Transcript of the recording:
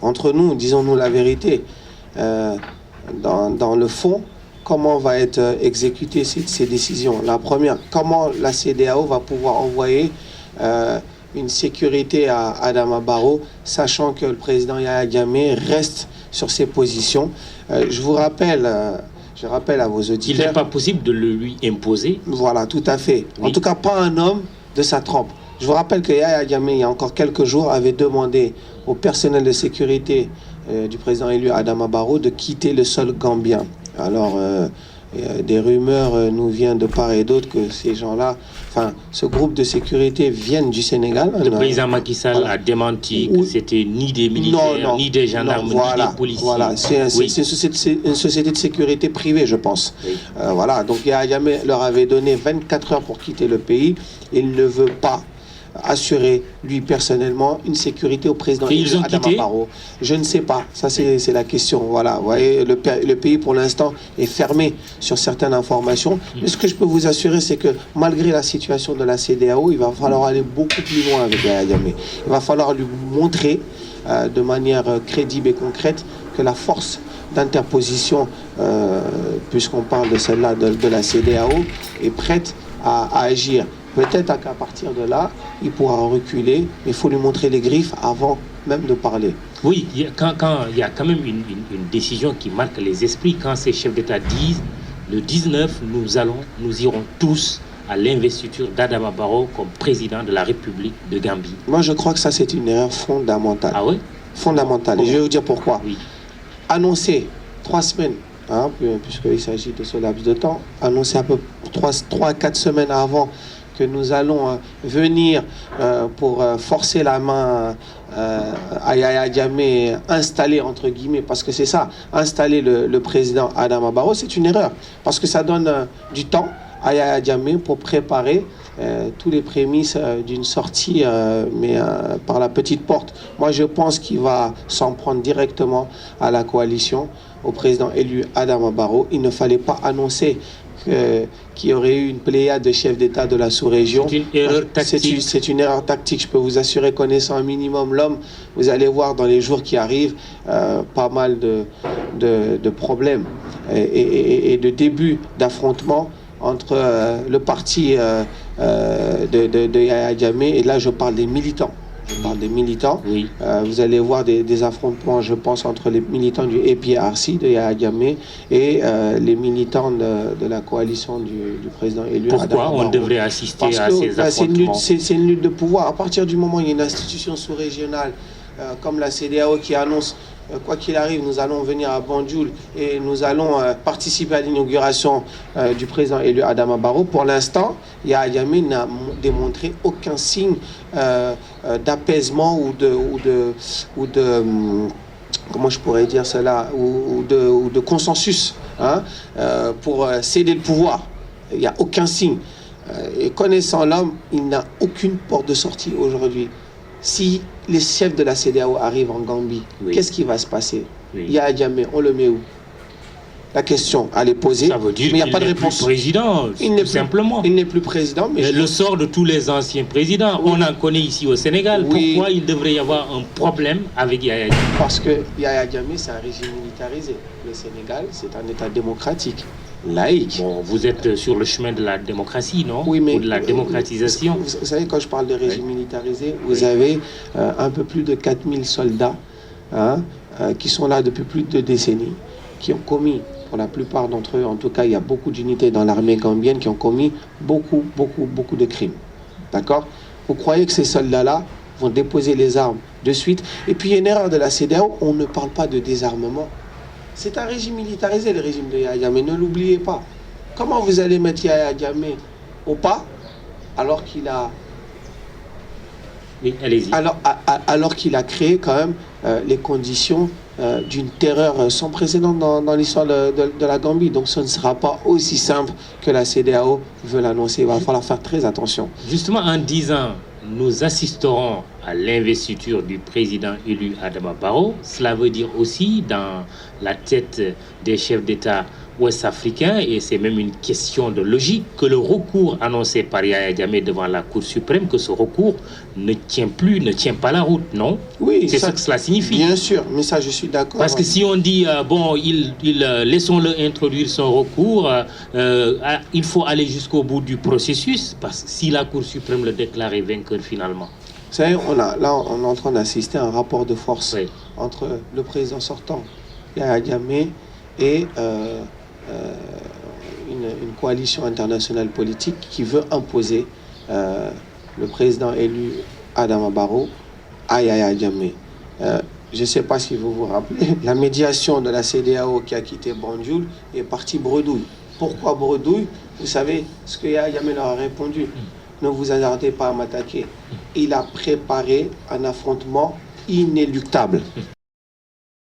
entre nous, disons-nous la vérité, dans le fond, comment va être exécutée ces décisions? La première, comment la CEDEAO va pouvoir envoyer une sécurité à Adama Barrow, sachant que le président Yahya Jammeh reste sur ses positions. Je rappelle à vos auditeurs... Il n'est pas possible de le lui imposer. Voilà, tout à fait. Oui. En tout cas, pas un homme de sa trempe. Je vous rappelle que Yahya Jammeh, il y a encore quelques jours, avait demandé au personnel de sécurité du président élu Adama Barrow de quitter le sol gambien. Alors, des rumeurs nous viennent de part et d'autre que ces gens-là, enfin, ce groupe de sécurité viennent du Sénégal. Le président Macky Sall a démenti que c'était ni des militaires, ni des gendarmes, ni des policiers. Voilà, c'est une société de sécurité privée, je pense. Oui. Voilà, donc Yahya Jammeh leur avait donné 24 heures pour quitter le pays. Il ne veut pas assurer, lui, personnellement, une sécurité au président Adama Barrow. Je ne sais pas. Ça, c'est la question. Voilà. Vous voyez, le pays, pour l'instant, est fermé sur certaines informations. Mais ce que je peux vous assurer, c'est que malgré la situation de la CEDEAO, il va falloir aller beaucoup plus loin avec Yahya Jammeh. Il va falloir lui montrer de manière crédible et concrète que la force d'interposition, puisqu'on parle de celle-là, de la CEDEAO, est prête à agir. Peut-être qu'à partir de là, il pourra reculer, mais il faut lui montrer les griffes avant même de parler. Oui, quand il y a quand même une décision qui marque les esprits, quand ces chefs d'État disent le 19, nous irons tous à l'investiture d'Adama Barrow comme président de la République de Gambie. Moi, je crois que ça, c'est une erreur fondamentale. Ah oui? Fondamentale. Et je vais vous dire pourquoi. Oui. Annoncer 3 semaines, hein, puisqu'il s'agit de ce laps de temps, annoncer à peu 3 à 4 semaines avant que nous allons venir pour forcer la main à Yahya Jammeh, installer, entre guillemets, parce que c'est ça, installer le président Adama Barrow, c'est une erreur, parce que ça donne du temps à Yahya Jammeh pour préparer tous les prémices d'une sortie, mais par la petite porte. Moi, je pense qu'il va s'en prendre directement à la coalition, au président élu Adama Barrow. Il ne fallait pas annoncer qu'il y aurait eu une pléiade de chefs d'État de la sous-région. C'est une erreur tactique. C'est une erreur tactique. Je peux vous assurer, connaissant un minimum l'homme, vous allez voir dans les jours qui arrivent pas mal de problèmes et de débuts d'affrontement entre le parti de Yahya Jammeh, et là je parle des militants. Je parle des militants. Oui. Vous allez voir des affrontements, je pense, entre les militants du APRC de Yahya Jammeh et les militants de la coalition du président élu. Pourquoi on devrait assister à ces affrontements? C'est une lutte de pouvoir. À partir du moment où il y a une institution sous-régionale comme la CEDEAO qui annonce quoi qu'il arrive, nous allons venir à Banjul et nous allons participer à l'inauguration du président élu Adama Barrow. Pour l'instant, Yahya Jammeh n'a démontré aucun signe d'apaisement ou de comment je pourrais dire cela, ou de consensus, hein, pour céder le pouvoir. Il n'y a aucun signe. Et connaissant l'homme, il n'a aucune porte de sortie aujourd'hui. Si les chefs de la CEDEAO arrivent en Gambie, oui, qu'est-ce qui va se passer? Oui. Yahya Jammeh, on le met où? La question, elle est posée, ça veut dire mais il n'y a pas de réponse. Président, tout simplement. Il n'est plus président. Mais le sort de tous les anciens présidents, oui, on en connaît ici au Sénégal. Oui. Pourquoi il devrait y avoir un problème avec Yahya Jammeh? Parce que Yahya Jammeh, c'est un régime militarisé. Le Sénégal, c'est un État démocratique, laïque. Bon, vous êtes sur le chemin de la démocratie, non? Oui, mais ou de la démocratisation. Vous savez, quand je parle de régime, oui, militarisé, vous, oui, avez un peu plus de 4000 soldats, hein, qui sont là depuis plus de 2 décennies, qui ont commis, pour la plupart d'entre eux, en tout cas, il y a beaucoup d'unités dans l'armée gambienne qui ont commis beaucoup de crimes. D'accord? Vous croyez que ces soldats-là vont déposer les armes de suite? Et puis, il y a une erreur de la CEDEAO, on ne parle pas de désarmement. C'est un régime militarisé, le régime de Yahya Jammeh, ne l'oubliez pas. Comment vous allez mettre Yahya Jammeh au pas alors qu'il a... Oui, allez-y. Alors qu'il a créé quand même les conditions d'une terreur sans précédent dans l'histoire de la Gambie. Donc ce ne sera pas aussi simple que la CEDEAO veut l'annoncer. Il va falloir faire très attention. Justement, en disant nous assisterons à l'investiture du président élu Adama Barrow. Cela veut dire aussi dans la tête des chefs d'État ouest-africains, et c'est même une question de logique, que le recours annoncé par Yahya Jammeh devant la Cour suprême, que ce recours ne tient pas la route, non? Oui, c'est ça que cela signifie. Bien sûr, mais ça je suis d'accord. Parce que si on dit, laissons-le introduire son recours, il faut aller jusqu'au bout du processus, parce que si la Cour suprême le déclarait vainqueur finalement. Vous savez, on est en train d'assister à un rapport de force entre le président sortant, Yahya Jammeh, et une coalition internationale politique qui veut imposer le président élu Adama Barrow à Yahya Jammeh. Je ne sais pas si vous vous rappelez, la médiation de la CEDEAO qui a quitté Banjul est partie bredouille. Pourquoi bredouille? Vous savez ce que Yahya Jammeh leur a répondu: ne vous hasardez pas à m'attaquer. Il a préparé un affrontement inéluctable.